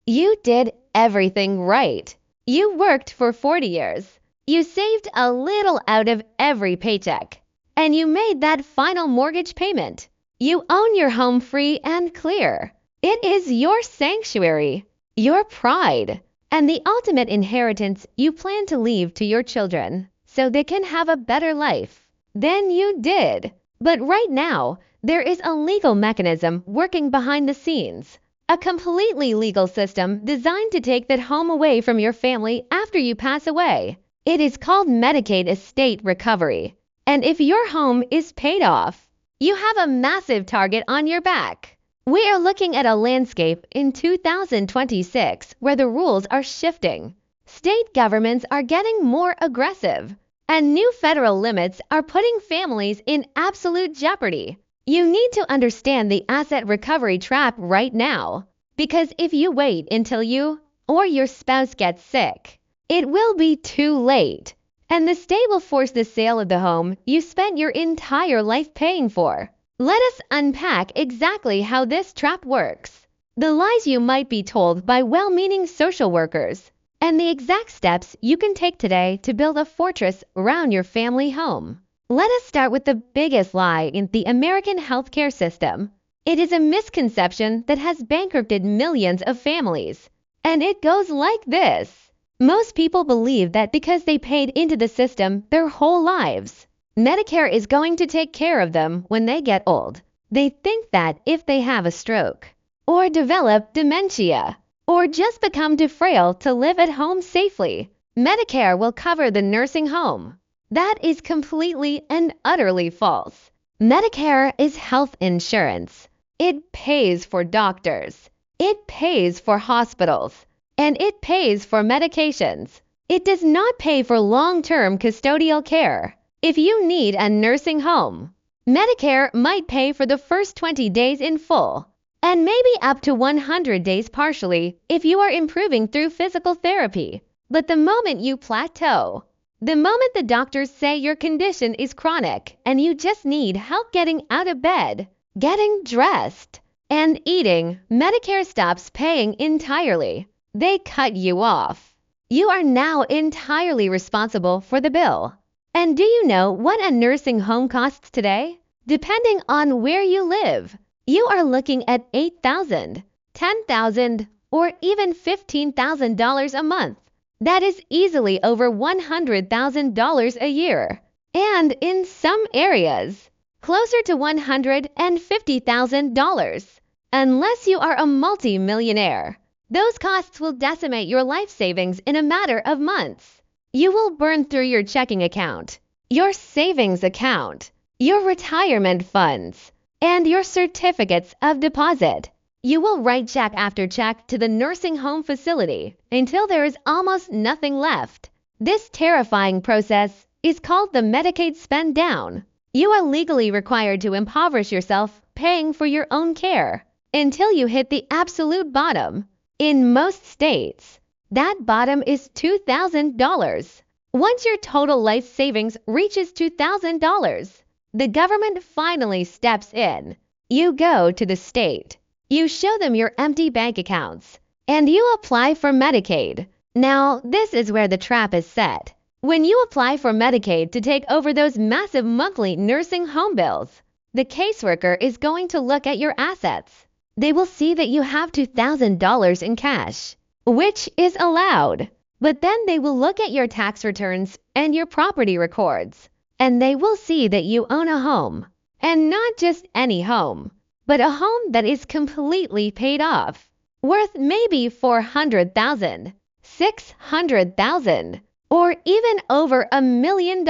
You did everything right. You worked for 40 years. You saved a little out of every paycheck. And you made that final mortgage payment. You own your home free and clear. It is your sanctuary, your pride, and the ultimate inheritance you plan to leave to your children so they can have a better life than you did. But right now, there is a legal mechanism working behind the scenes. A completely legal system designed to take that home away from your family after you pass away. It is called Medicaid estate recovery. And if your home is paid off, you have a massive target on your back. We are looking at a landscape in 2026 where the rules are shifting. State governments are getting more aggressive, and new federal limits are putting families in absolute jeopardy. You need to understand the asset recovery trap right now, because if you wait until you or your spouse gets sick, it will be too late, and the state will force the sale of the home you spent your entire life paying for. Let us unpack exactly how this trap works, the lies you might be told by well-meaning social workers, and the exact steps you can take today to build a fortress around your family home. Let us start with the biggest lie in the American healthcare system. It is a misconception that has bankrupted millions of families. And it goes like this. Most people believe that because they paid into the system their whole lives, Medicare is going to take care of them when they get old. They think that if they have a stroke, or develop dementia, or just become too frail to live at home safely, Medicare will cover the nursing home. That is completely and utterly false. Medicare is health insurance. It pays for doctors. It pays for hospitals. And it pays for medications. It does not pay for long-term custodial care. If you need a nursing home, Medicare might pay for the first 20 days in full, and maybe up to 100 days partially if you are improving through physical therapy. But the moment you plateau, the moment the doctors say your condition is chronic and you just need help getting out of bed, getting dressed, and eating, Medicare stops paying entirely. They cut you off. You are now entirely responsible for the bill. And do you know what a nursing home costs today? Depending on where you live, you are looking at $8,000, $10,000, or even $15,000 a month. That is easily over $100,000 a year, and in some areas, closer to $150,000. Unless you are a multi-millionaire, those costs will decimate your life savings in a matter of months. You will burn through your checking account, your savings account, your retirement funds, and your certificates of deposit. You will write check after check to the nursing home facility until there is almost nothing left. This terrifying process is called the Medicaid spend down. You are legally required to impoverish yourself paying for your own care until you hit the absolute bottom. In most states, that bottom is $2,000. Once your total life savings reaches $2,000, the government finally steps in. You go to the state. You show them your empty bank accounts, and you apply for Medicaid. Now, this is where the trap is set. When you apply for Medicaid to take over those massive monthly nursing home bills, the caseworker is going to look at your assets. They will see that you have $2,000 in cash, which is allowed. But then they will look at your tax returns and your property records, and they will see that you own a home, and not just any home, but a home that is completely paid off, worth maybe $400,000, $600,000, or even over $1 million.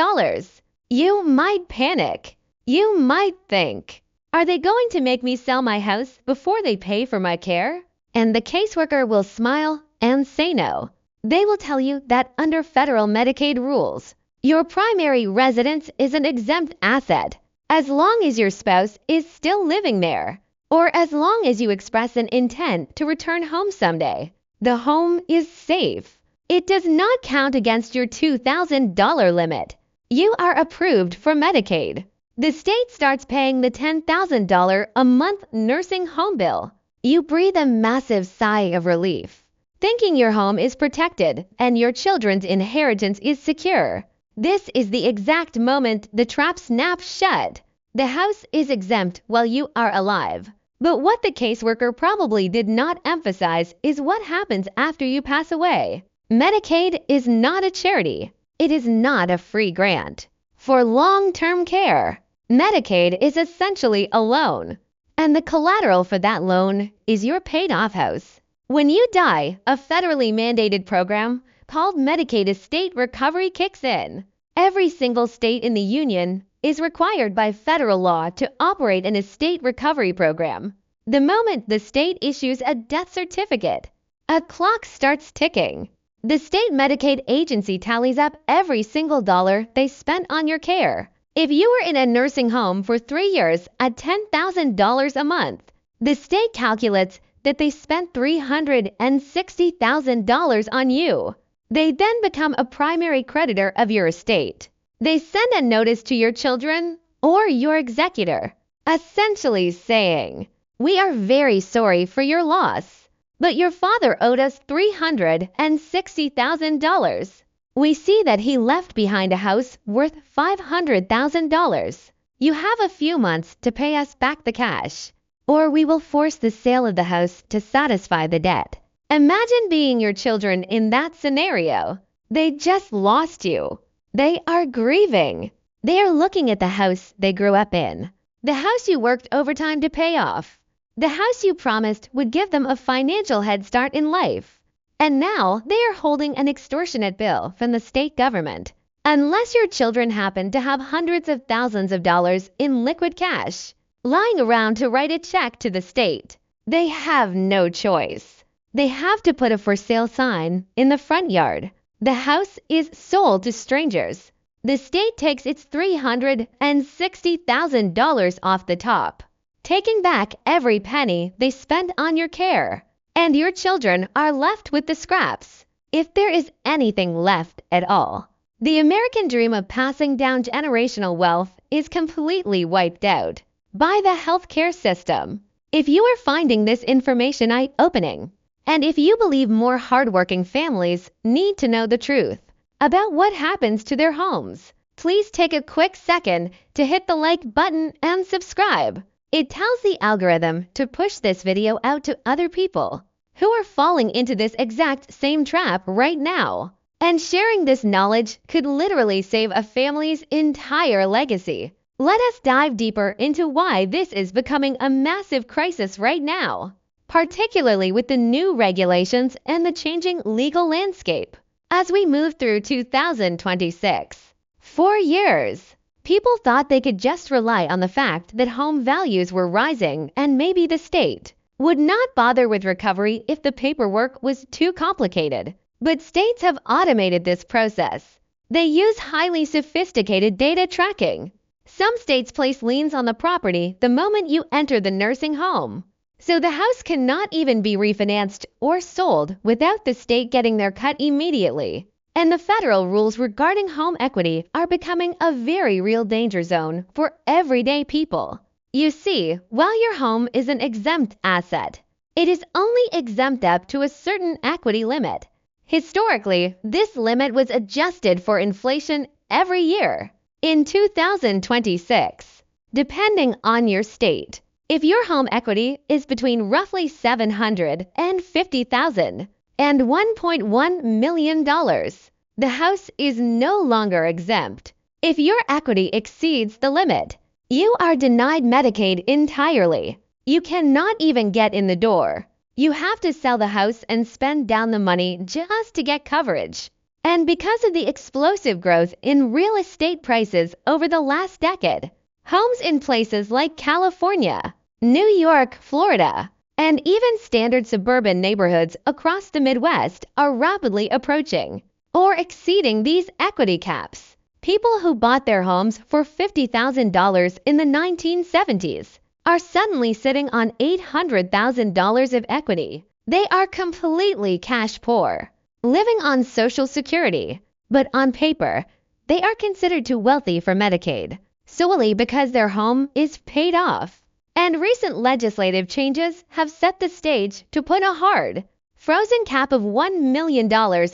You might panic. You might think, are they going to make me sell my house before they pay for my care? And the caseworker will smile and say no. They will tell you that under federal Medicaid rules, your primary residence is an exempt asset as long as your spouse is still living there, or as long as you express an intent to return home someday. The home is safe. It does not count against your $2,000 limit. You are approved for Medicaid. The state starts paying the $10,000 a month nursing home bill. You breathe a massive sigh of relief. thinking your home is protected and your children's inheritance is secure. This is the exact moment the trap snaps shut. The house is exempt while you are alive. But what the caseworker probably did not emphasize is what happens after you pass away. Medicaid is not a charity. It is not a free grant. For long-term care, Medicaid is essentially a loan, and the collateral for that loan is your paid-off house. When you die, a federally mandated program called Medicaid Estate Recovery kicks in. Every single state in the union is required by federal law to operate an estate recovery program. The moment the state issues a death certificate, a clock starts ticking. The state Medicaid agency tallies up every single dollar they spent on your care. If you were in a nursing home for 3 years at $10,000 a month, the state calculates that they spent $360,000 on you. They then become a primary creditor of your estate. They send a notice to your children or your executor, essentially saying, "We are very sorry for your loss, but your father owed us $360,000. We see that he left behind a house worth $500,000. You have a few months to pay us back the cash, or we will force the sale of the house to satisfy the debt." Imagine being your children in that scenario. They just lost you. They are grieving. They are looking at the house they grew up in, the house you worked overtime to pay off, the house you promised would give them a financial head start in life. And now they are holding an extortionate bill from the state government. Unless your children happen to have hundreds of thousands of dollars in liquid cash lying around to write a check to the state, they have no choice. They have to put a for sale sign in the front yard. The house is sold to strangers. The state takes its $360,000 off the top, taking back every penny they spent on your care. And your children are left with the scraps, if there is anything left at all. The American dream of passing down generational wealth is completely wiped out by the healthcare system. If you are finding this information eye-opening, and if you believe more hardworking families need to know the truth about what happens to their homes, please take a quick second to hit the like button and subscribe. It tells the algorithm to push this video out to other people who are falling into this exact same trap right now. And sharing this knowledge could literally save a family's entire legacy. Let us dive deeper into why this is becoming a massive crisis right now, particularly with the new regulations and the changing legal landscape. As we move through 2026, for years, people thought they could just rely on the fact that home values were rising and maybe the state would not bother with recovery if the paperwork was too complicated. But states have automated this process. They use highly sophisticated data tracking. Some states place liens on the property the moment you enter the nursing home, so the house cannot even be refinanced or sold without the state getting their cut immediately. And the federal rules regarding home equity are becoming a very real danger zone for everyday people. You see, while your home is an exempt asset, it is only exempt up to a certain equity limit. Historically, this limit was adjusted for inflation every year. In 2026, depending on your state, if your home equity is between roughly $750,000 and $1.1 million, the house is no longer exempt. If your equity exceeds the limit, you are denied Medicaid entirely. You cannot even get in the door. You have to sell the house and spend down the money just to get coverage. And because of the explosive growth in real estate prices over the last decade, homes in places like California, New York, Florida, and even standard suburban neighborhoods across the Midwest are rapidly approaching or exceeding these equity caps. People who bought their homes for $50,000 in the 1970s are suddenly sitting on $800,000 of equity. They are completely cash poor, living on Social Security, but on paper, they are considered too wealthy for Medicaid, solely because their home is paid off. And recent legislative changes have set the stage to put a hard, frozen cap of $1 million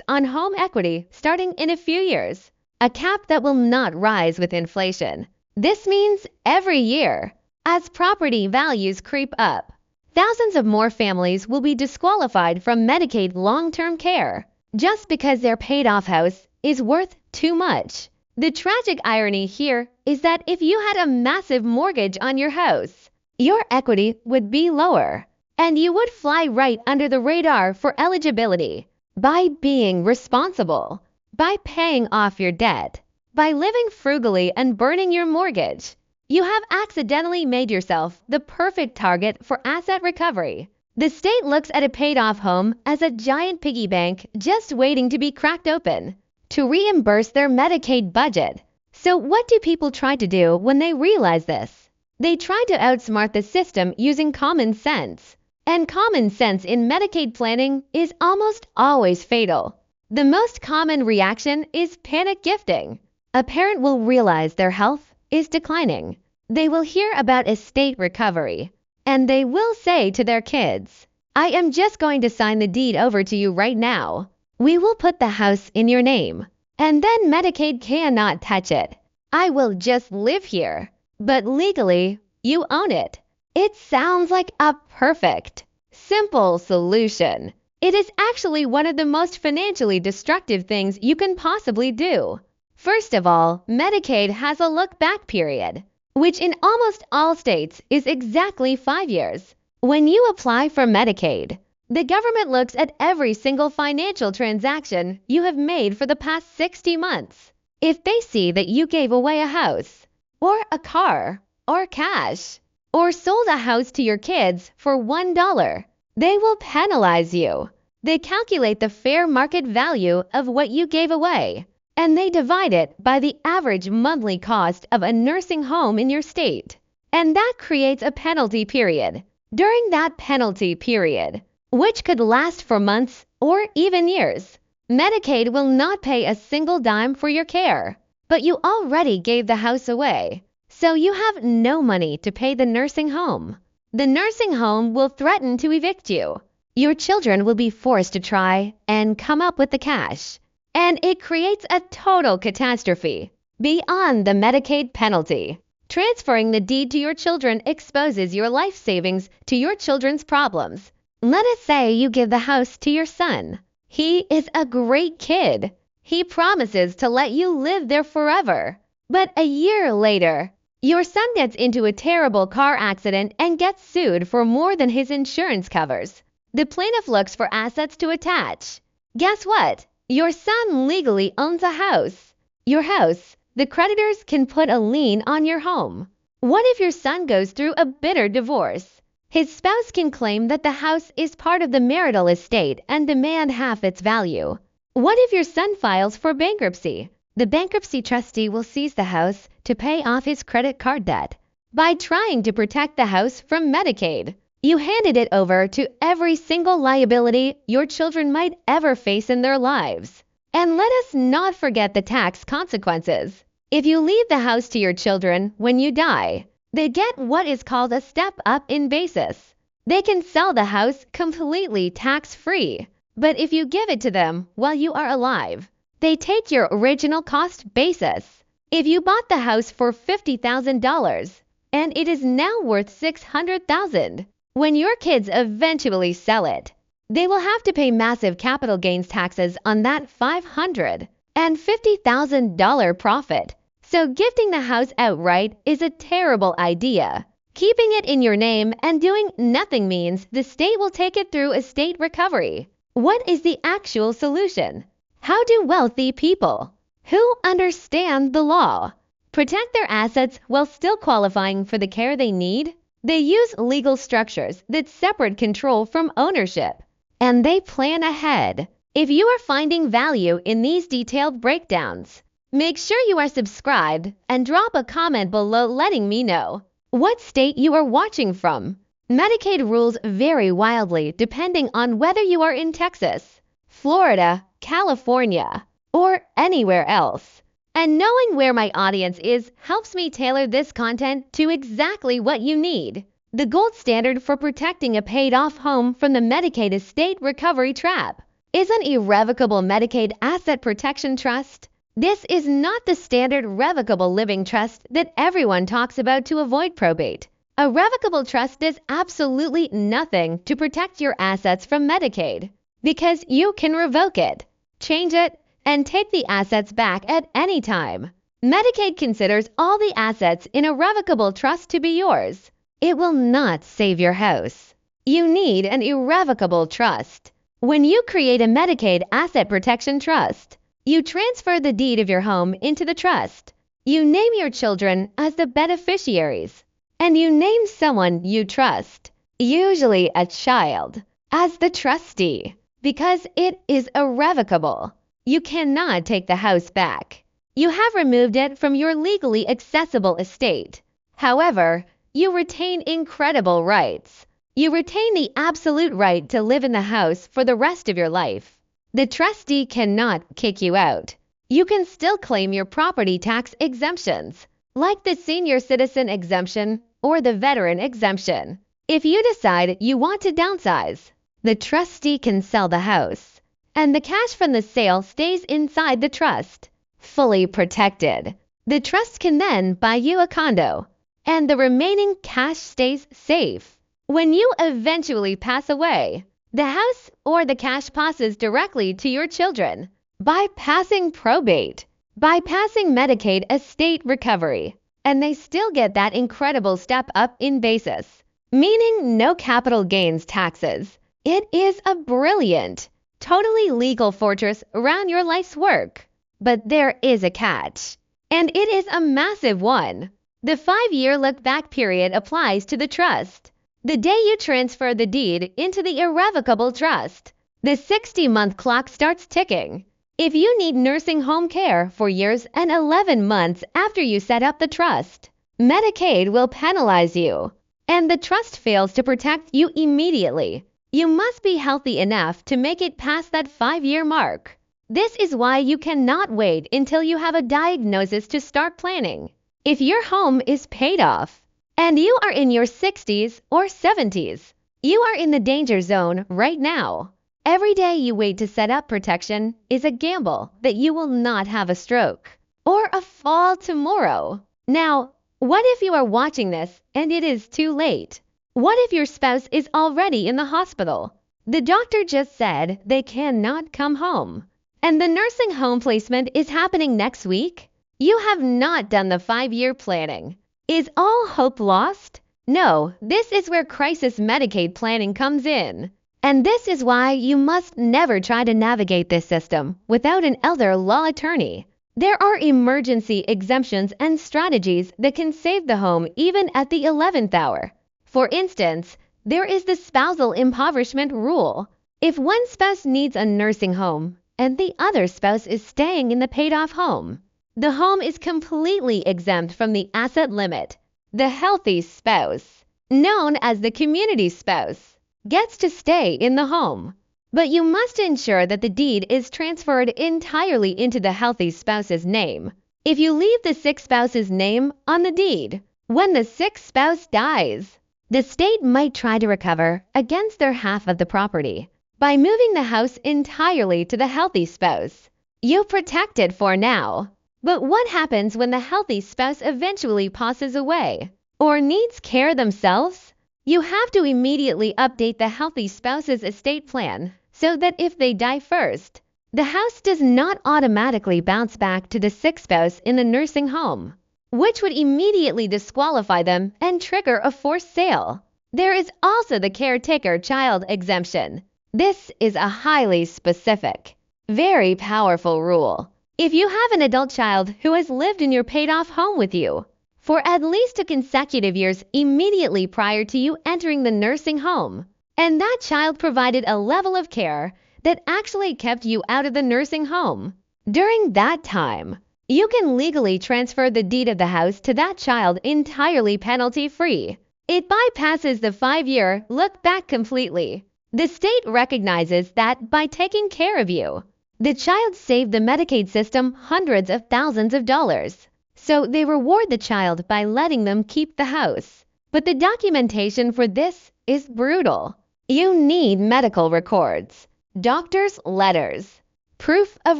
on home equity starting in a few years, a cap that will not rise with inflation. This means every year, as property values creep up, thousands of more families will be disqualified from Medicaid long-term care just because their paid-off house is worth too much. The tragic irony here is that if you had a massive mortgage on your house, your equity would be lower, and you would fly right under the radar for eligibility. By being responsible, by paying off your debt, by living frugally and burning your mortgage, you have accidentally made yourself the perfect target for asset recovery. The state looks at a paid-off home as a giant piggy bank just waiting to be cracked open to reimburse their Medicaid budget. So what do people try to do when they realize this? They try to outsmart the system using common sense. And common sense in Medicaid planning is almost always fatal. The most common reaction is panic gifting. A parent will realize their health is declining. They will hear about estate recovery, and they will say to their kids, "I am just going to sign the deed over to you right now. We will put the house in your name, and then Medicaid cannot touch it. I will just live here, but legally, you own it." It sounds like a perfect, simple solution. It is actually one of the most financially destructive things you can possibly do. First of all, Medicaid has a look-back period, which in almost all states is exactly 5 years. When you apply for Medicaid, the government looks at every single financial transaction you have made for the past 60 months. If they see that you gave away a house, or a car, or cash, or sold a house to your kids for $1, they will penalize you. They calculate the fair market value of what you gave away, and they divide it by the average monthly cost of a nursing home in your state. And that creates a penalty period. During that penalty period, which could last for months or even years, Medicaid will not pay a single dime for your care. But you already gave the house away, so you have no money to pay the nursing home. The nursing home will threaten to evict you. Your children will be forced to try and come up with the cash. And it creates a total catastrophe beyond the Medicaid penalty. Transferring the deed to your children exposes your life savings to your children's problems. Let us say you give the house to your son. He is a great kid. He promises to let you live there forever. But a year later, your son gets into a terrible car accident and gets sued for more than his insurance covers. The plaintiff looks for assets to attach. Guess what? Your son legally owns a house. Your house. The creditors can put a lien on your home. What if your son goes through a bitter divorce? His spouse can claim that the house is part of the marital estate and demand half its value. What if your son files for bankruptcy? The bankruptcy trustee will seize the house to pay off his credit card debt. By trying to protect the house from Medicaid, you handed it over to every single liability your children might ever face in their lives. And let us not forget the tax consequences. If you leave the house to your children when you die, they get what is called a step-up in basis. They can sell the house completely tax-free. But if you give it to them while you are alive, they take your original cost basis. If you bought the house for $50,000 and it is now worth $600,000, when your kids eventually sell it, they will have to pay massive capital gains taxes on that $550,000 profit. So gifting the house outright is a terrible idea. Keeping it in your name and doing nothing means the state will take it through estate recovery. What is the actual solution? How do wealthy people, who understand the law, protect their assets while still qualifying for the care they need? They use legal structures that separate control from ownership, and they plan ahead. If you are finding value in these detailed breakdowns, make sure you are subscribed and drop a comment below letting me know what state you are watching from. Medicaid rules vary wildly depending on whether you are in Texas, Florida, California, or anywhere else. And knowing where my audience is helps me tailor this content to exactly what you need. the gold standard for protecting a paid-off home from the Medicaid estate recovery trap is an irrevocable Medicaid asset protection trust. This is not the standard revocable living trust that everyone talks about to avoid probate. A revocable trust does absolutely nothing to protect your assets from Medicaid because you can revoke it, change it, and take the assets back at any time. Medicaid considers all the assets in a revocable trust to be yours. It will not save your house. You need an irrevocable trust. When you create a Medicaid asset protection trust, you transfer the deed of your home into the trust. You name your children as the beneficiaries, and you name someone you trust, usually a child, as the trustee, because it is irrevocable. You cannot take the house back. You have removed it from your legally accessible estate. However, you retain incredible rights. You retain the absolute right to live in the house for the rest of your life. The trustee cannot kick you out. You can still claim your property tax exemptions, like the senior citizen exemption or the veteran exemption. If you decide you want to downsize, the trustee can sell the house, and the cash from the sale stays inside the trust, fully protected. The trust can then buy you a condo, and the remaining cash stays safe. When you eventually pass away, the house or the cash passes directly to your children, bypassing probate, bypassing Medicaid estate recovery, and they still get that incredible step up in basis, meaning no capital gains taxes. It is a brilliant, totally legal fortress around your life's work. But there is a catch, and it is a massive one. The 5-year look-back period applies to the trust. The day you transfer the deed into the irrevocable trust, the 60-month clock starts ticking. If you need nursing home care for years and 11 months after you set up the trust, Medicaid will penalize you, and the trust fails to protect you immediately. You must be healthy enough to make it past that 5-year mark. This is why you cannot wait until you have a diagnosis to start planning. If your home is paid off, and you are in your 60s or 70s, you are in the danger zone right now. Every day you wait to set up protection is a gamble that you will not have a stroke or a fall tomorrow. Now, what if you are watching this and it is too late? What if your spouse is already in the hospital? The doctor just said they cannot come home, and the nursing home placement is happening next week? You have not done the 5-year planning. Is all hope lost? No, this is where crisis Medicaid planning comes in. And this is why you must never try to navigate this system without an elder law attorney. There are emergency exemptions and strategies that can save the home even at the 11th hour. For instance, there is the spousal impoverishment rule. If one spouse needs a nursing home and the other spouse is staying in the paid-off home, the home is completely exempt from the asset limit. The healthy spouse, known as the community spouse, gets to stay in the home. But you must ensure that the deed is transferred entirely into the healthy spouse's name. If you leave the sick spouse's name on the deed, when the sick spouse dies, the state might try to recover against their half of the property by moving the house entirely to the healthy spouse. You protect it for now. But what happens when the healthy spouse eventually passes away or needs care themselves? You have to immediately update the healthy spouse's estate plan so that if they die first, the house does not automatically bounce back to the sick spouse in the nursing home, which would immediately disqualify them and trigger a forced sale. There is also the caretaker child exemption. This is a highly specific, very powerful rule. If you have an adult child who has lived in your paid-off home with you for at least 2 consecutive years immediately prior to you entering the nursing home, and that child provided a level of care that actually kept you out of the nursing home, during that time, you can legally transfer the deed of the house to that child entirely penalty-free. It bypasses the 5-year look-back completely. The state recognizes that by taking care of you, the child saved the Medicaid system hundreds of thousands of dollars. So they reward the child by letting them keep the house. But the documentation for this is brutal. You need medical records, doctor's letters, proof of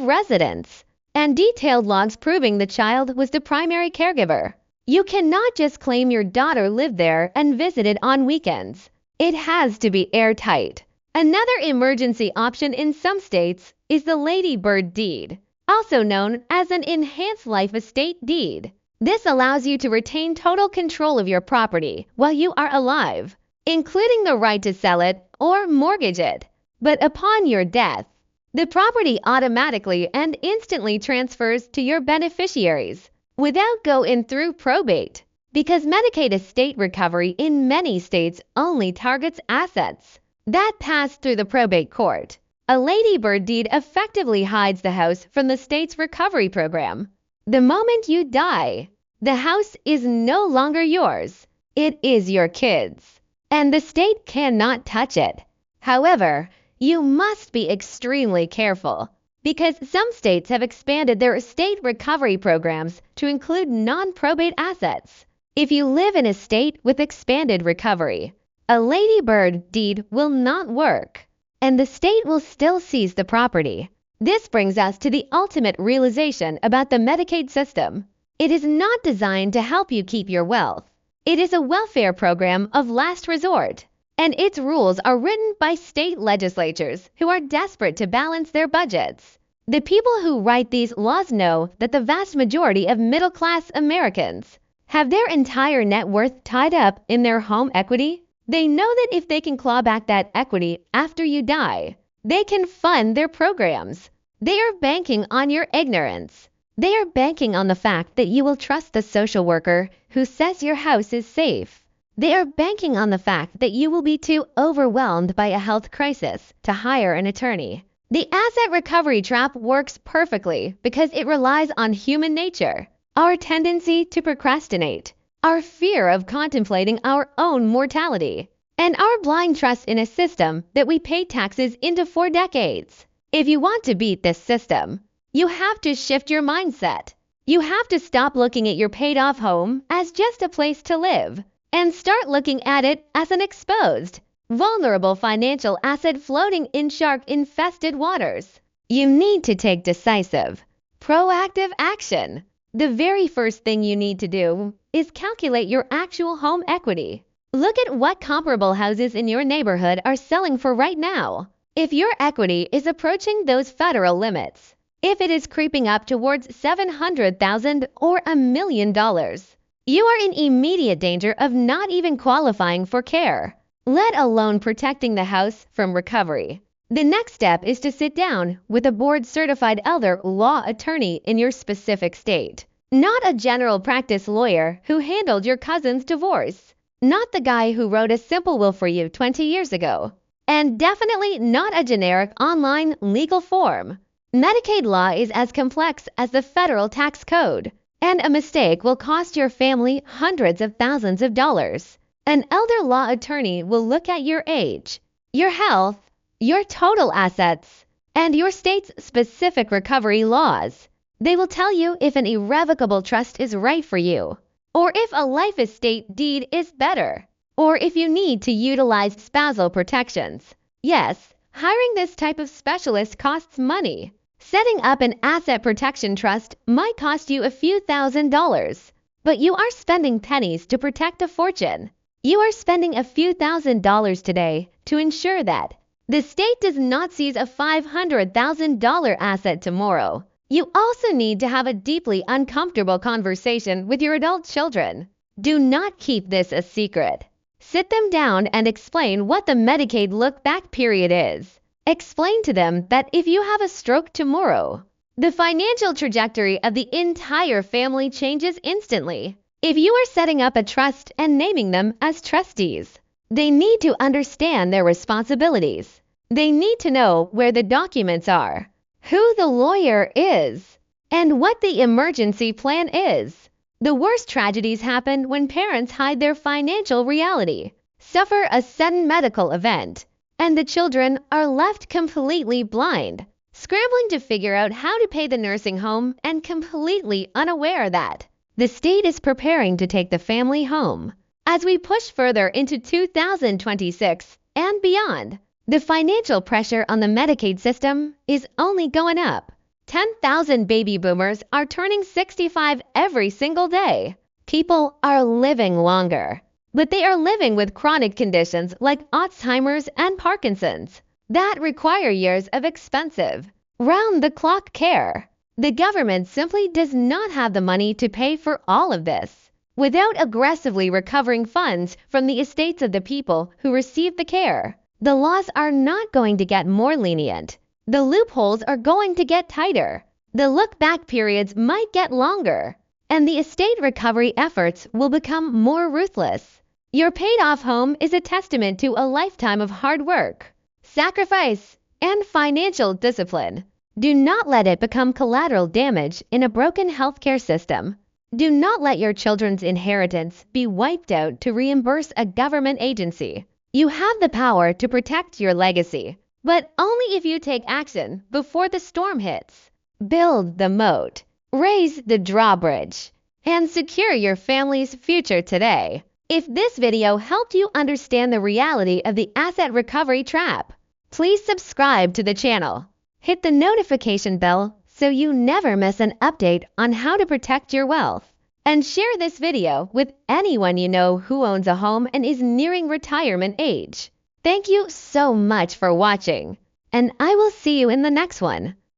residence, and detailed logs proving the child was the primary caregiver. You cannot just claim your daughter lived there and visited on weekends. It has to be airtight. Another emergency option in some states is the Lady Bird deed, also known as an enhanced life estate deed. This allows you to retain total control of your property while you are alive, including the right to sell it or mortgage it. But upon your death, the property automatically and instantly transfers to your beneficiaries without going through probate, because Medicaid estate recovery in many states only targets assets that pass through the probate court. A Lady Bird deed effectively hides the house from the state's recovery program. The moment you die, the house is no longer yours. It is your kids, and the state cannot touch it. However, you must be extremely careful, because some states have expanded their estate recovery programs to include non-probate assets. If you live in a state with expanded recovery, a Lady Bird deed will not work, and the state will still seize the property. This brings us to the ultimate realization about the Medicaid system. It is not designed to help you keep your wealth. It is a welfare program of last resort, and its rules are written by state legislatures who are desperate to balance their budgets. The people who write these laws know that the vast majority of middle-class Americans have their entire net worth tied up in their home equity. They know that if they can claw back that equity after you die, they can fund their programs. They are banking on your ignorance. They are banking on the fact that you will trust the social worker who says your house is safe. They are banking on the fact that you will be too overwhelmed by a health crisis to hire an attorney. The asset recovery trap works perfectly because it relies on human nature, our tendency to procrastinate, our fear of contemplating our own mortality, and our blind trust in a system that we paid taxes into for decades. If you want to beat this system, you have to shift your mindset. You have to stop looking at your paid-off home as just a place to live and start looking at it as an exposed, vulnerable financial asset floating in shark-infested waters. You need to take decisive, proactive action. The very first thing you need to do is calculate your actual home equity. Look at what comparable houses in your neighborhood are selling for right now. If your equity is approaching those federal limits, if it is creeping up towards $700,000 or $1 million, you are in immediate danger of not even qualifying for care, let alone protecting the house from recovery. The next step is to sit down with a board-certified elder law attorney in your specific state, not a general practice lawyer who handled your cousin's divorce, not the guy who wrote a simple will for you 20 years ago, and definitely not a generic online legal form. Medicaid law is as complex as the federal tax code, and a mistake will cost your family hundreds of thousands of dollars. An elder law attorney will look at your age, your health, your total assets, and your state's specific recovery laws. They will tell you if an irrevocable trust is right for you, or if a life estate deed is better, or if you need to utilize spousal protections. Yes, hiring this type of specialist costs money. Setting up an asset protection trust might cost you a few $1,000s, but you are spending pennies to protect a fortune. You are spending a few $1,000s today to ensure that the state does not seize a $500,000 asset tomorrow. You also need to have a deeply uncomfortable conversation with your adult children. Do not keep this a secret. Sit them down and explain what the Medicaid look-back period is. Explain to them that if you have a stroke tomorrow, the financial trajectory of the entire family changes instantly. If you are setting up a trust and naming them as trustees, they need to understand their responsibilities. They need to know where the documents are, who the lawyer is, and what the emergency plan is. The worst tragedies happen when parents hide their financial reality, suffer a sudden medical event, and the children are left completely blind, scrambling to figure out how to pay the nursing home and completely unaware that the state is preparing to take the family home. As we push further into 2026 and beyond, the financial pressure on the Medicaid system is only going up. 10,000 baby boomers are turning 65 every single day. People are living longer, but they are living with chronic conditions like Alzheimer's and Parkinson's that require years of expensive, round-the-clock care. The government simply does not have the money to pay for all of this. Without aggressively recovering funds from the estates of the people who receive the care, the laws are not going to get more lenient. The loopholes are going to get tighter. The look-back periods might get longer, and the estate recovery efforts will become more ruthless. Your paid-off home is a testament to a lifetime of hard work, sacrifice, and financial discipline. Do not let it become collateral damage in a broken healthcare system. Do not let your children's inheritance be wiped out to reimburse a government agency. You have the power to protect your legacy, but only if you take action before the storm hits. Build the moat, raise the drawbridge, and secure your family's future today. If this video helped you understand the reality of the asset recovery trap, please subscribe to the channel. Hit the notification bell so you never miss an update on how to protect your wealth. And share this video with anyone you know who owns a home and is nearing retirement age. Thank you so much for watching, and I will see you in the next one.